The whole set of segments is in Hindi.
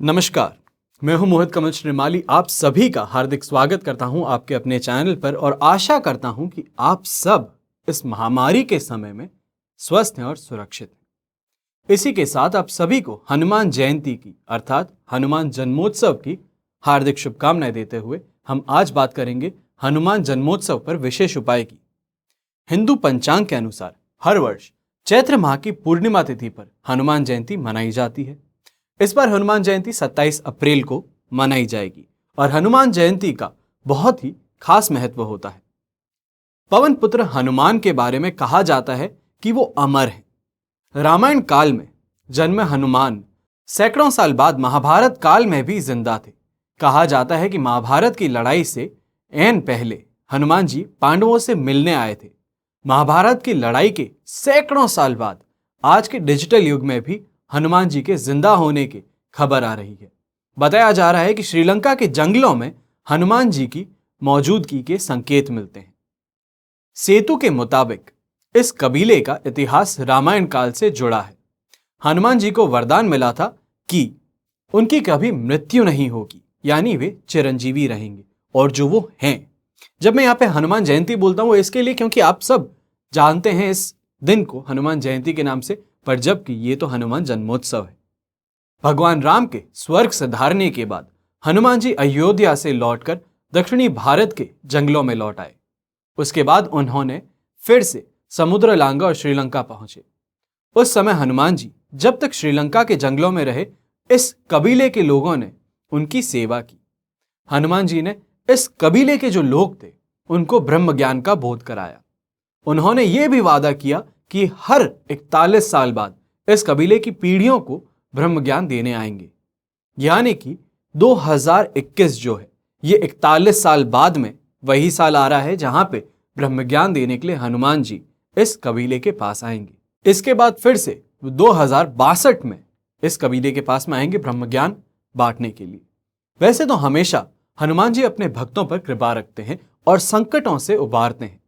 नमस्कार, मैं हूं मोहित कमल श्रीमाली। आप सभी का हार्दिक स्वागत करता हूं आपके अपने चैनल पर और आशा करता हूं कि आप सब इस महामारी के समय में स्वस्थ हैं और सुरक्षित हैं। इसी के साथ आप सभी को हनुमान जयंती की अर्थात हनुमान जन्मोत्सव की हार्दिक शुभकामनाएं देते हुए हम आज बात करेंगे हनुमान जन्मोत्सव पर विशेष उपाय की। हिंदू पंचांग के अनुसार हर वर्ष चैत्र माह की पूर्णिमा तिथि पर हनुमान जयंती मनाई जाती है। इस बार हनुमान जयंती 27 अप्रैल को मनाई जाएगी और हनुमान जयंती का बहुत ही खास महत्व होता है। पवन पुत्र हनुमान के बारे में कहा जाता है कि वो अमर हैं। रामायण काल में जन्मे हनुमान सैकड़ों साल बाद महाभारत काल में भी जिंदा थे। कहा जाता है कि महाभारत की लड़ाई से ऐन पहले हनुमान जी पांडवों से मिलने आए थे। महाभारत की लड़ाई के सैकड़ों साल बाद आज के डिजिटल युग में भी हनुमान जी के जिंदा होने की खबर आ रही है। बताया जा रहा है कि श्रीलंका के जंगलों में हनुमान जी की मौजूदगी के संकेत मिलते हैं। सेतु के मुताबिक इस कबीले का इतिहास रामायण काल से जुड़ा है। हनुमान जी को वरदान मिला था कि उनकी कभी मृत्यु नहीं होगी, यानी वे चिरंजीवी रहेंगे और जो वो हैं। जब मैं यहाँ पे हनुमान जयंती बोलता हूँ इसके लिए क्योंकि आप सब जानते हैं इस दिन को हनुमान जयंती के नाम से, पर जबकि ये तो हनुमान जन्मोत्सव है। भगवान राम के स्वर्ग सिधारने के बाद हनुमान जी अयोध्या से लौटकर दक्षिणी भारत के जंगलों में लौट आए। उसके बाद उन्होंने फिर से समुद्र लांघा और श्रीलंका पहुंचे। उस समय हनुमान जी जब तक श्रीलंका के जंगलों में रहे, इस कबीले के लोगों ने उनकी सेवा की। हनुमान जी ने इस कबीले के जो लोग थे उनको ब्रह्म ज्ञान का बोध कराया। उन्होंने ये भी वादा किया कि हर 41 साल बाद इस कबीले की पीढ़ियों को ब्रह्म ज्ञान देने आएंगे। यानी कि 2021 जो है ये 41 साल बाद में वही साल आ रहा है जहां पे ब्रह्म ज्ञान देने के लिए हनुमान जी इस कबीले के पास आएंगे। इसके बाद फिर से 2062 में इस कबीले के पास में आएंगे ब्रह्म ज्ञान बांटने के लिए। वैसे तो हमेशा हनुमान जी अपने भक्तों पर कृपा रखते हैं और संकटों से उबारते हैं।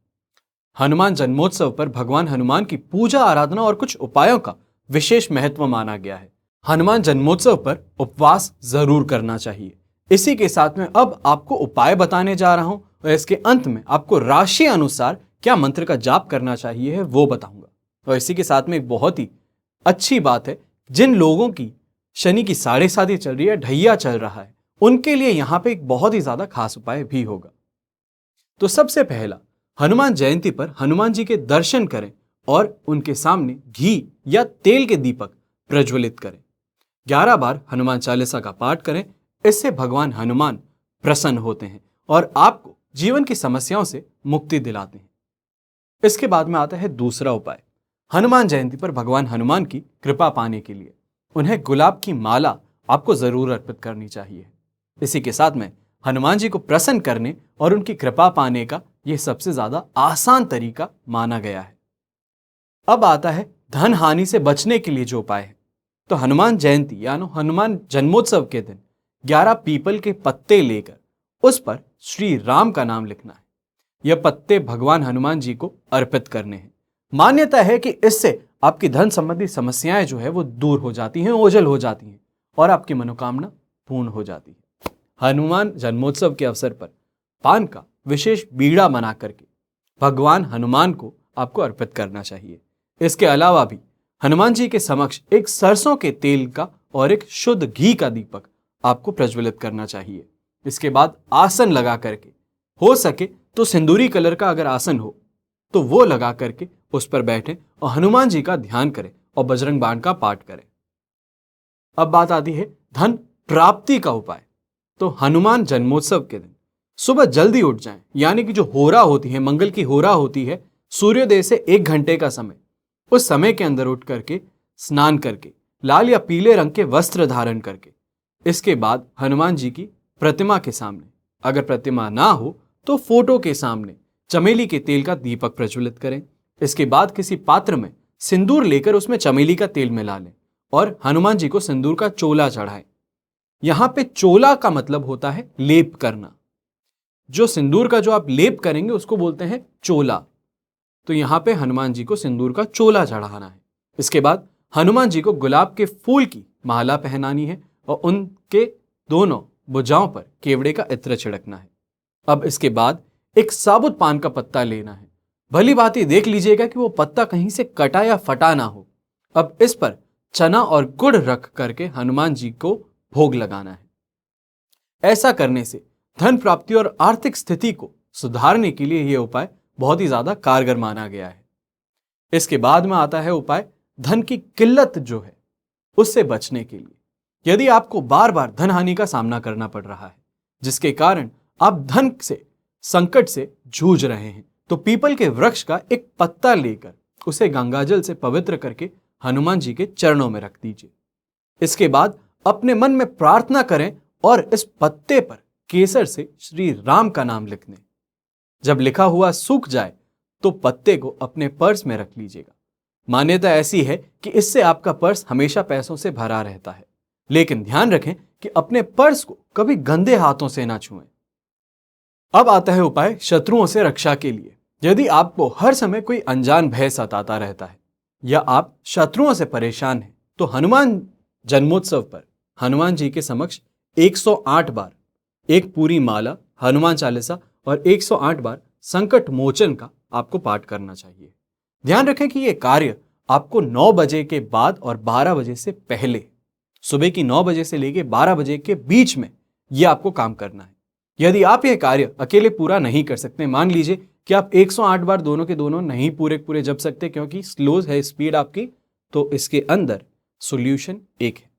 हनुमान जन्मोत्सव पर भगवान हनुमान की पूजा आराधना और कुछ उपायों का विशेष महत्व माना गया है। हनुमान जन्मोत्सव पर उपवास जरूर करना चाहिए। इसी के साथ में अब आपको उपाय बताने जा रहा हूं और इसके अंत में आपको राशि अनुसार क्या मंत्र का जाप करना चाहिए है वो बताऊंगा। और इसी के साथ में एक बहुत ही अच्छी बात है, जिन लोगों की शनि की साढ़े साती चल रही है, ढैया चल रहा है, उनके लिए यहां पे एक बहुत ही ज्यादा खास उपाय भी होगा। तो सबसे पहला, हनुमान जयंती पर हनुमान जी के दर्शन करें और उनके सामने घी या तेल के दीपक प्रज्वलित करें। 11 बार हनुमान चालीसा का पाठ करें। इससे भगवान हनुमान प्रसन्न होते हैं और आपको जीवन की समस्याओं से मुक्ति दिलाते हैं। इसके बाद में आता है दूसरा उपाय। हनुमान जयंती पर भगवान हनुमान की कृपा पाने के लिए उन्हें गुलाब की माला आपको जरूर अर्पित करनी चाहिए। इसी के साथ में हनुमान जी को प्रसन्न करने और उनकी कृपा पाने का यह सबसे ज्यादा आसान तरीका माना गया है। अब आता है धन हानि से बचने के लिए जो उपाय है। तो हनुमान जयंती यानी हनुमान जन्मोत्सव के दिन 11 पीपल के पत्ते लेकर उस पर श्री राम का नाम लिखना है। यह पत्ते भगवान हनुमान जी को अर्पित करने हैं। मान्यता है कि इससे आपकी धन संबंधी समस्याएं जो है वो दूर हो जाती हैं, ओझल हो जाती हैं और आपकी मनोकामना पूर्ण हो जाती है। हनुमान जन्मोत्सव के अवसर पर पान का विशेष बीड़ा बना करके भगवान हनुमान को आपको अर्पित करना चाहिए। इसके अलावा भी हनुमान जी के समक्ष एक सरसों के तेल का और एक शुद्ध घी का दीपक आपको प्रज्वलित करना चाहिए। इसके बाद आसन लगा करके, हो सके तो सिंदूरी कलर का अगर आसन हो तो वो लगा करके उस पर बैठें और हनुमान जी का ध्यान करें और बजरंग बाण का पाठ करें। अब बात आती है धन प्राप्ति का उपाय। तो हनुमान जन्मोत्सव के दिन सुबह जल्दी उठ जाएं, यानी कि जो होरा होती है, मंगल की होरा होती है, सूर्योदय से 1 घंटे का समय, उस समय के अंदर उठ करके स्नान करके लाल या पीले रंग के वस्त्र धारण करके इसके बाद हनुमान जी की प्रतिमा के सामने, अगर प्रतिमा ना हो तो फोटो के सामने चमेली के तेल का दीपक प्रज्वलित करें। इसके बाद किसी पात्र में सिंदूर लेकर उसमें चमेली का तेल मिला लें और हनुमान जी को सिंदूर का चोला चढ़ाएं। यहां पे चोला का मतलब होता है लेप करना। जो सिंदूर का जो आप लेप करेंगे उसको बोलते हैं चोला। तो यहां पे हनुमान जी को सिंदूर का चोला चढ़ाना है। इसके बाद हनुमान जी को गुलाब के फूल की माला पहनानी है और उनके दोनों भुजाओं पर केवड़े का इत्र छिड़कना है। अब इसके बाद एक साबुत पान का पत्ता लेना है। भली बात ही देख लीजिएगा कि वो पत्ता कहीं से कटा या फटा ना हो। अब इस पर चना और गुड़ रख करके हनुमान जी को भोग लगाना है। ऐसा करने से धन प्राप्ति और आर्थिक स्थिति को सुधारने के लिए यह उपाय बहुत ही ज्यादा कारगर माना गया है। इसके बाद में आता है उपाय धन की किल्लत जो है उससे बचने के लिए। यदि आपको बार बार धन हानि का सामना करना पड़ रहा है, जिसके कारण आप धन से संकट से जूझ रहे हैं, तो पीपल के वृक्ष का एक पत्ता लेकर उसे गंगाजल से पवित्र करके हनुमान जी के चरणों में रख दीजिए। इसके बाद अपने मन में प्रार्थना करें और इस पत्ते पर केसर से श्री राम का नाम लिख दें। जब लिखा हुआ सूख जाए तो पत्ते को अपने पर्स में रख लीजिएगा। मान्यता ऐसी है कि इससे आपका पर्स हमेशा पैसों से भरा रहता है, लेकिन ध्यान रखें कि अपने पर्स को कभी गंदे हाथों से ना छुएं। अब आता है उपाय शत्रुओं से रक्षा के लिए। यदि आपको हर समय कोई अनजान भय सताता रहता है या आप शत्रुओं से परेशान हैं, तो हनुमान जन्मोत्सव पर हनुमान जी के समक्ष 108 बार एक पूरी माला हनुमान चालीसा और 108 बार संकट मोचन का आपको पाठ करना चाहिए। ध्यान रखें कि यह कार्य आपको 9 बजे के बाद और 12 बजे से पहले, सुबह की 9 बजे से लेकर 12 बजे के बीच में यह आपको काम करना है। यदि आप यह कार्य अकेले पूरा नहीं कर सकते, मान लीजिए कि आप 108 बार दोनों के दोनों नहीं पूरे जप सकते क्योंकि स्लो है स्पीड आपकी, तो इसके अंदर सॉल्यूशन एक है।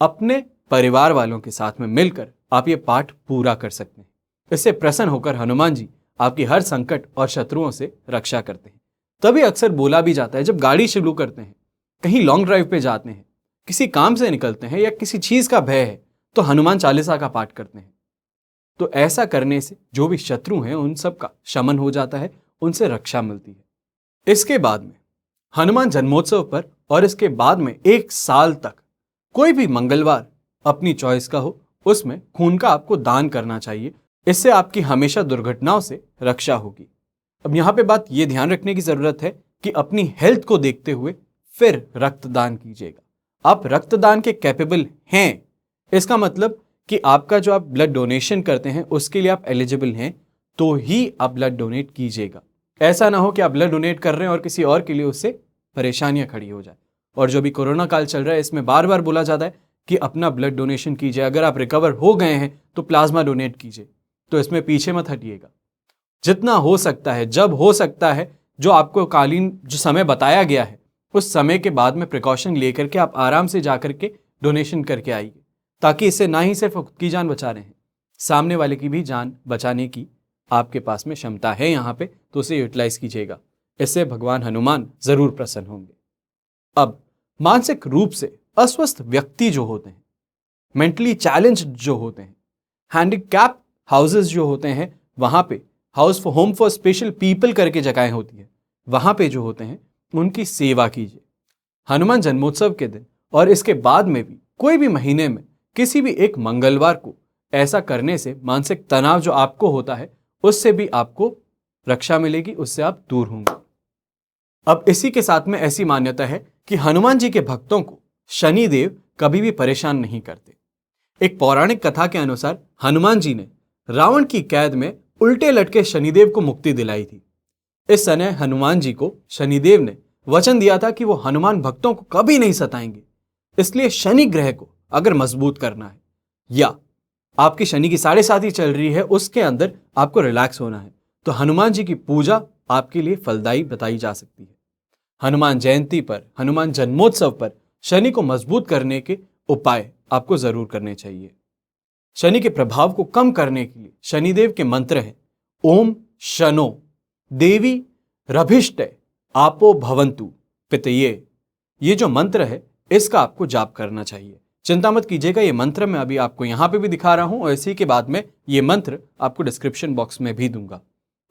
अपने परिवार वालों के साथ में मिलकर आप ये पाठ पूरा कर सकते हैं। इससे प्रसन्न होकर हनुमान जी आपकी हर संकट और शत्रुओं से रक्षा करते हैं। तभी अक्सर बोला भी जाता है, जब गाड़ी शुरू करते हैं, कहीं लॉन्ग ड्राइव पे जाते हैं, किसी काम से निकलते हैं या किसी चीज का भय है, तो हनुमान चालीसा का पाठ करते हैं। तो ऐसा करने से जो भी शत्रु हैं उन सब का शमन हो जाता है, उनसे रक्षा मिलती है। इसके बाद में हनुमान जन्मोत्सव पर और इसके बाद में 1 साल तक कोई भी मंगलवार अपनी चॉइस का हो, उसमें खून का आपको दान करना चाहिए। इससे आपकी हमेशा दुर्घटनाओं से रक्षा होगी। अब यहां पे बात यह ध्यान रखने की जरूरत है कि अपनी हेल्थ को देखते हुए फिर रक्तदान कीजिएगा। आप रक्तदान के कैपेबल हैं, इसका मतलब कि आपका जो आप ब्लड डोनेशन करते हैं उसके लिए आप एलिजिबल हैं, तो ही आप ब्लड डोनेट कीजिएगा। ऐसा ना हो कि आप ब्लड डोनेट कर रहे हैं और किसी और के लिए उससे परेशानियां खड़ी हो जाए। और जो भी कोरोना काल चल रहा है, इसमें बार बार बोला जाता है कि अपना ब्लड डोनेशन कीजिए। अगर आप रिकवर हो गए हैं तो प्लाज्मा डोनेट कीजिए। तो इसमें पीछे मत हटिएगा। जितना हो सकता है, जब हो सकता है, जो आपको कालीन जो समय बताया गया है उस समय के बाद में प्रिकॉशन लेकर के आप आराम से जाकर के डोनेशन करके आइए, ताकि इससे ना ही सिर्फ खुद की जान बचा रहे हैं, सामने वाले की भी जान बचाने की आपके पास में क्षमता है यहाँ पे, तो उसे यूटिलाइज कीजिएगा। इससे भगवान हनुमान जरूर प्रसन्न होंगे। अब मानसिक रूप से अस्वस्थ व्यक्ति जो होते हैं, मेंटली चैलेंज जो होते हैं, हैंडीकैप हाउसेस जो होते हैं, वहां पे house for home for special people करके जगहें होती है, वहां पे जो होते हैं उनकी सेवा कीजिए। हनुमान जन्मोत्सव के दिन और इसके बाद में भी कोई भी महीने में किसी भी एक मंगलवार को ऐसा करने से मानसिक तनाव जो आपको होता है उससे भी आपको रक्षा मिलेगी, उससे आप दूर होंगे। अब इसी के साथ में ऐसी मान्यता है कि हनुमान जी के भक्तों को शनिदेव कभी भी परेशान नहीं करते। एक पौराणिक कथा के अनुसार हनुमान जी ने रावण की कैद में उल्टे लटके शनिदेव को मुक्ति दिलाई थी। इस समय हनुमान जी को शनिदेव ने वचन दिया था कि वो हनुमान भक्तों को कभी नहीं सताएंगे। इसलिए शनि ग्रह को अगर मजबूत करना है या आपकी शनि की 7.5 चल रही है, उसके अंदर आपको रिलैक्स होना है, तो हनुमान जी की पूजा आपके लिए फलदायी बताई जा सकती है। हनुमान जयंती पर, हनुमान जन्मोत्सव पर शनि को मजबूत करने के उपाय आपको जरूर करने चाहिए। शनि के प्रभाव को कम करने के लिए शनिदेव के मंत्र हैं ओम शनो देवी रभिष्टे आपो भवंतु पितये। ये जो मंत्र है इसका आपको जाप करना चाहिए। चिंता मत कीजिएगा, ये मंत्र मैं अभी आपको यहां पे भी दिखा रहा हूं और इसी के बाद में ये मंत्र आपको डिस्क्रिप्शन बॉक्स में भी दूंगा,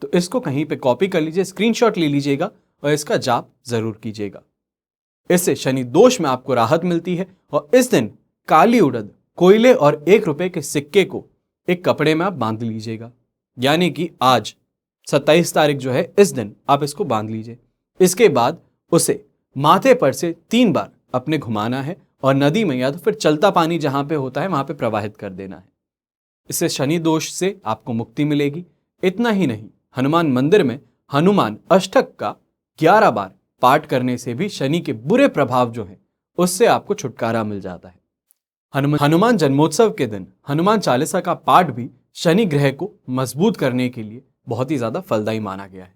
तो इसको कहीं पे कॉपी कर लीजिए, स्क्रीनशॉट ले लीजिएगा और इसका जाप जरूर कीजिएगा। इससे शनि दोष में आपको राहत मिलती है। और इस दिन काली उड़द, कोयले और 1 रुपए के सिक्के को एक कपड़े में आप बांध लीजिएगा, यानी कि आज 27 तारीख जो है, इस दिन आप इसको बांध लीजिए। इसके बाद उसे माथे पर से 3 बार अपने घुमाना है और नदी में या तो फिर चलता पानी जहां पे होता है वहां पे प्रवाहित कर देना है। इससे शनि दोष से आपको मुक्ति मिलेगी। इतना ही नहीं, हनुमान मंदिर में हनुमान अष्टक का 11 बार पाठ करने से भी शनि के बुरे प्रभाव जो है उससे आपको छुटकारा मिल जाता है। हनुमान जन्मोत्सव के दिन हनुमान चालीसा का पाठ भी शनि ग्रह को मजबूत करने के लिए बहुत ही ज्यादा फलदायी माना गया है।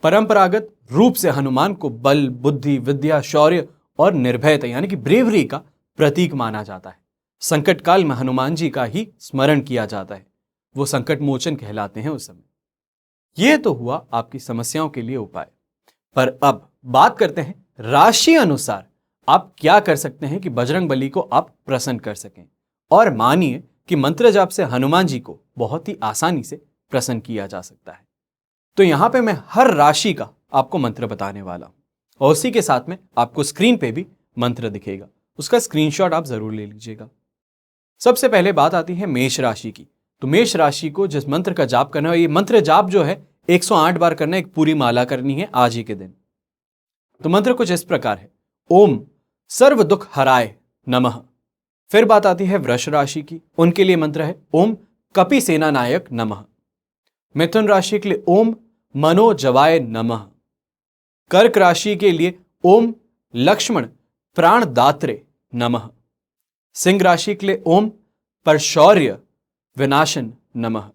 परंपरागत रूप से हनुमान को बल, बुद्धि, विद्या, शौर्य और निर्भयता यानी कि ब्रेवरी का प्रतीक माना जाता है। संकट काल में हनुमान जी का ही स्मरण किया जाता है, वो संकट मोचन कहलाते हैं उस समय। यह तो हुआ आपकी समस्याओं के लिए उपाय। पर अब बात करते हैं राशि अनुसार आप क्या कर सकते हैं कि बजरंगबली को आप प्रसन्न कर सकें। और मानिए कि मंत्र जाप से हनुमान जी को बहुत ही आसानी से प्रसन्न किया जा सकता है। तो यहां पे मैं हर राशि का आपको मंत्र बताने वाला हूं और उसी के साथ में आपको स्क्रीन पे भी मंत्र दिखेगा, उसका स्क्रीनशॉट आप जरूर ले लीजिएगा। सबसे पहले बात आती है मेष राशि की। तो मेष राशि को जिस मंत्र का जाप करना है, ये मंत्र जाप जो है 108 बार करना है, एक पूरी माला करनी है आज ही के दिन। तो मंत्र कुछ इस प्रकार है, ओम सर्व दुख हराय नमः। फिर बात आती है वृष राशि की, उनके लिए मंत्र है ओम कपि सेना नायक नमः। मिथुन राशि के लिए ओम मनोजवाय नमः। कर्क राशि के लिए ओम लक्ष्मण प्राणदात्रे नमः। सिंह राशि के लिए ओम परशौर्य विनाशन नमः।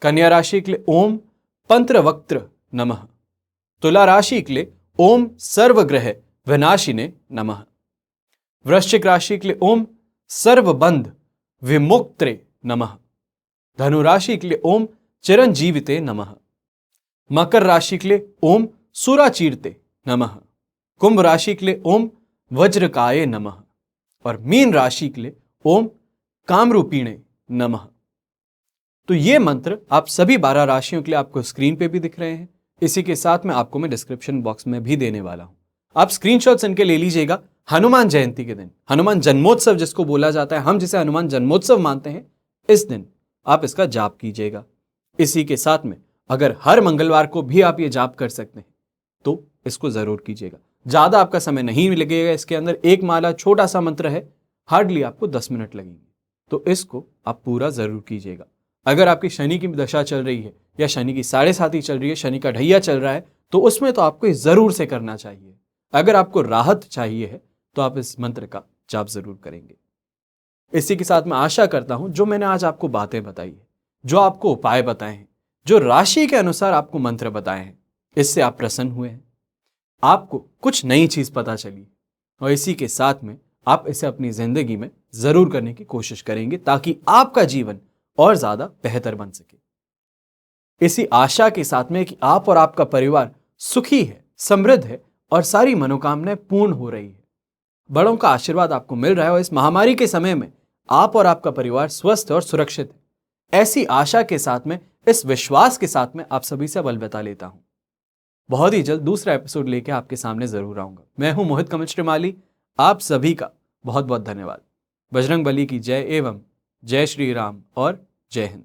कन्या राशि के लिए ओम पंत्रवक्त्र नमः। तुला राशि के लिए ओम सर्वग्रह विनाशिने नमः। वृश्चिक राशि के लिए ओम सर्वबंध विमुक्त्रे नमः। धनु राशि के लिए ओम चिरंजीविते नमः। मकर राशि के लिए ओम सुराचीरते नमः। कुंभ राशि के लिए ओम वज्रकाय नमः। और मीन राशि के लिए ओम कामरूपिणे नमः। तो ये मंत्र आप सभी 12 राशियों के लिए आपको स्क्रीन पे भी दिख रहे हैं, इसी के साथ में आपको मैं डिस्क्रिप्शन बॉक्स में भी देने वाला हूं। आप स्क्रीनशॉट्स इनके ले लीजिएगा। हनुमान जयंती के दिन, हनुमान जन्मोत्सव जिसको बोला जाता है, हम जिसे हनुमान जन्मोत्सव मानते हैं, इस दिन आप इसका जाप कीजिएगा। इसी के साथ में अगर हर मंगलवार को भी आप ये जाप कर सकते हैं तो इसको जरूर कीजिएगा। ज्यादा आपका समय नहीं लगेगा, इसके अंदर एक माला छोटा सा मंत्र है, हार्डली आपको 10 मिनट लगेंगे। तो इसको आप पूरा जरूर कीजिएगा। अगर आपकी शनि की दशा चल रही है या शनि की 7.5 चल रही है, शनि का ढैया चल रहा है, तो उसमें तो आपको जरूर से करना चाहिए। अगर आपको राहत चाहिए है तो आप इस मंत्र का जाप जरूर करेंगे। इसी के साथ मैं आशा करता हूं जो मैंने आज आपको बातें बताई है, जो आपको उपाय बताए हैं, जो राशि के अनुसार आपको मंत्र बताए हैं, इससे आप प्रसन्न हुए हैं, आपको कुछ नई चीज पता चली और इसी के साथ में आप इसे अपनी जिंदगी में जरूर करने की कोशिश करेंगे ताकि आपका जीवन और ज्यादा बेहतर बन सके। इसी आशा के साथ में कि आप और आपका परिवार सुखी है, समृद्ध है और सारी मनोकामनाएं पूर्ण हो रही है, बड़ों का आशीर्वाद आपको मिल रहा है और इस महामारी के समय में आप और आपका परिवार स्वस्थ और सुरक्षित है, ऐसी आशा के साथ में, इस विश्वास के साथ में आप सभी से अलविदा लेता हूं। बहुत ही जल्द दूसरा एपिसोड लेके आपके सामने जरूर आऊंगा। मैं हूं मोहित कमल श्रीमाली। आप सभी का बहुत बहुत धन्यवाद। बजरंगबली की जय एवं जय श्री राम और जय हिंद।